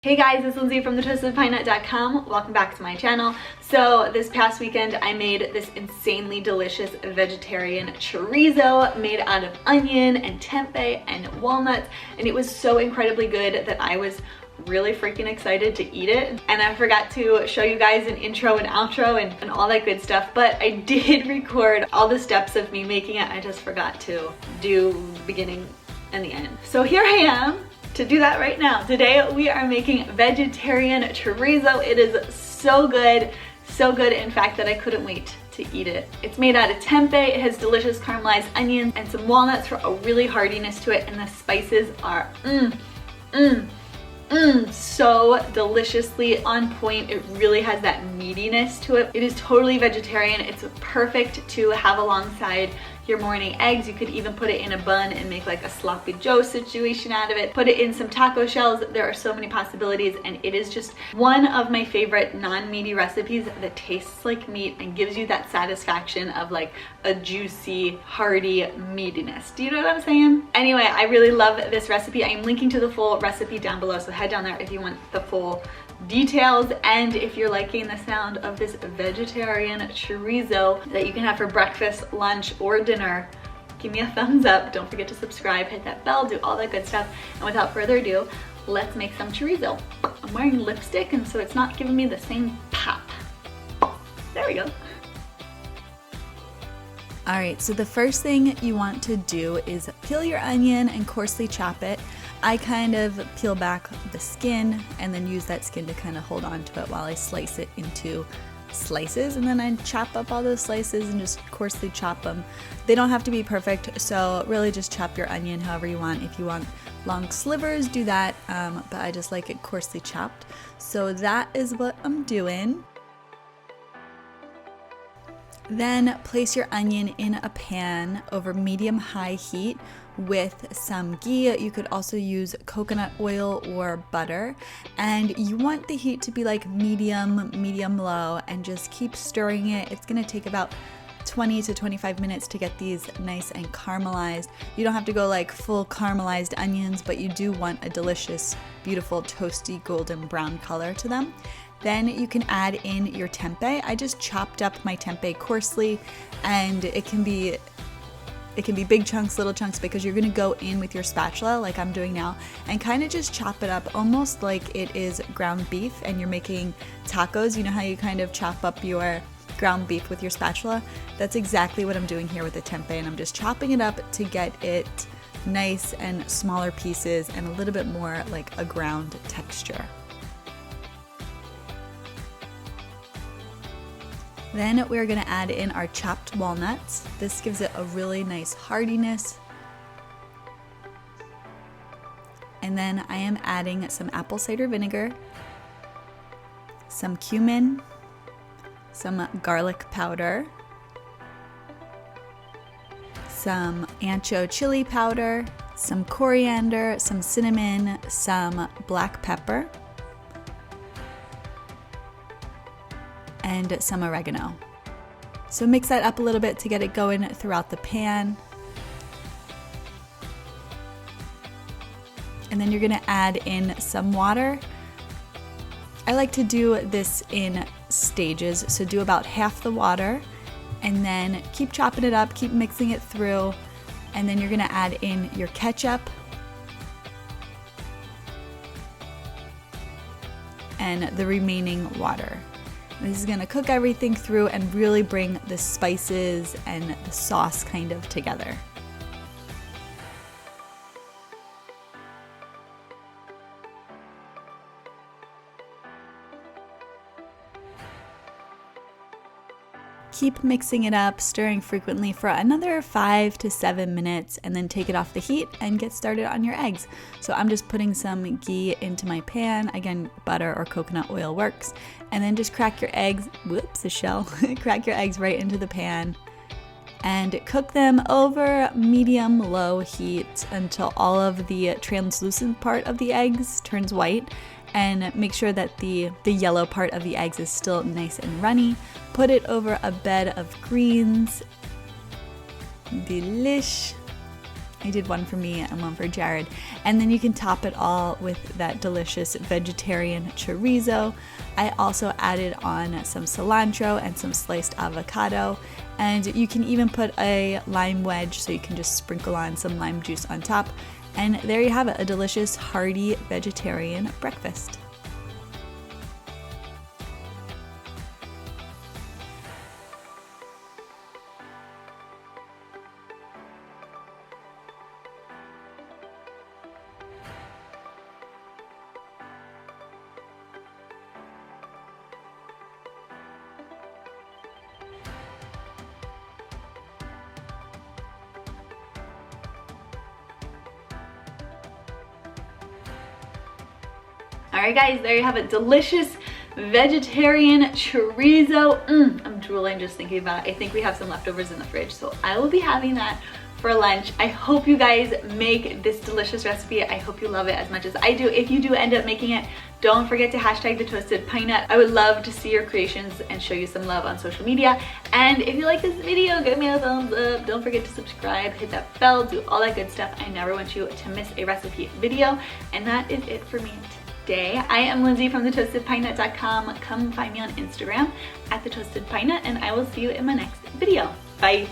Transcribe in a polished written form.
Hey guys, it's Lindsay from thetwistedpinenut.com. Welcome back to my channel. So this past weekend I made this insanely delicious vegetarian chorizo made out of onion and tempeh and walnuts, and it was so incredibly good that I was really freaking excited to eat it. And I forgot to show you guys an intro and outro and all that good stuff, but I did record all the steps of me making it. I just forgot to do the beginning and the end. So here I am to do that right now. Today we are making vegetarian chorizo. It is so good in fact that I couldn't wait to eat it. It's made out of tempeh, it has delicious caramelized onions and some walnuts for a really heartiness to it, and the spices are so deliciously on point. It really has that meatiness to it. It is totally vegetarian. It's perfect to have alongside your morning eggs. You could even put it in a bun and make like a sloppy joe situation out of it. Put it in some taco shells. There are so many possibilities, and it is just one of my favorite non-meaty recipes that tastes like meat and gives you that satisfaction of like a juicy, hearty meatiness. Do you know what I'm saying? Anyway, I really love this recipe. I am linking to the full recipe down below, so head down there if you want the full details. And if you're liking the sound of this vegetarian chorizo that you can have for breakfast, lunch, or dinner, give me a thumbs up. Don't forget to subscribe, hit that bell, do all that good stuff. And without further ado, let's make some chorizo. I'm wearing lipstick, and so it's not giving me the same pop. There we go. All right, so the first thing you want to do is peel your onion and coarsely chop it. I kind of peel back the skin and then use that skin to kind of hold on to it while I slice it into slices, and then I chop up all those slices and just coarsely chop them. They don't have to be perfect, so really just chop your onion however you want. If you want long slivers, do that, but I just like it coarsely chopped. So that is what I'm doing. Then place your onion in a pan over medium-high heat with some ghee. You could also use coconut oil or butter, and you want the heat to be like medium low, and just keep stirring it. It's gonna take about 20 to 25 minutes to get these nice and caramelized. You don't have to go like full caramelized onions, but you do want a delicious, beautiful, toasty, golden brown color to them. Then you can add in your tempeh. I just chopped up my tempeh coarsely, and it can be big chunks, little chunks, because you're gonna go in with your spatula like I'm doing now and kind of just chop it up almost like it is ground beef and you're making tacos. You know how you kind of chop up your ground beef with your spatula? That's exactly what I'm doing here with the tempeh, and I'm just chopping it up to get it nice and smaller pieces and a little bit more like a ground texture. Then we're gonna add in our chopped walnuts. This gives it a really nice heartiness. And then I am adding some apple cider vinegar, some cumin, some garlic powder, some ancho chili powder, some coriander, some cinnamon, some black pepper, and some oregano. So mix that up a little bit to get it going throughout the pan. And then you're gonna add in some water. I like to do this in stages, so do about half the water and then keep chopping it up, keep mixing it through, and then you're gonna add in your ketchup and the remaining water. This is gonna cook everything through and really bring the spices and the sauce kind of together. Keep mixing it up, stirring frequently for another 5 to 7 minutes, and then take it off the heat and get started on your eggs. So I'm just putting some ghee into my pan. Again, butter or coconut oil works. And then just crack your eggs, whoops, a shell. Crack your eggs right into the pan and cook them over medium-low heat until all of the translucent part of the eggs turns white, and make sure that the yellow part of the eggs is still nice and runny. Put it over a bed of greens. Delish. I did one for me and one for Jared. And then you can top it all with that delicious vegetarian chorizo. I also added on some cilantro and some sliced avocado. And you can even put a lime wedge, so you can just sprinkle on some lime juice on top. And there you have it, a delicious, hearty vegetarian breakfast. Alright guys, there you have it. Delicious vegetarian chorizo. I'm drooling just thinking about it. I think we have some leftovers in the fridge, so I will be having that for lunch. I hope you guys make this delicious recipe. I hope you love it as much as I do. If you do end up making it, don't forget to hashtag the toasted pine nut. I would love to see your creations and show you some love on social media. And if you like this video, give me a thumbs up. Don't forget to subscribe, hit that bell, do all that good stuff. I never want you to miss a recipe video. And that is it for me today. I am Lindsay from thetoastedpinenut.com. Come find me on Instagram at thetoastedpinenut, and I will see you in my next video. Bye.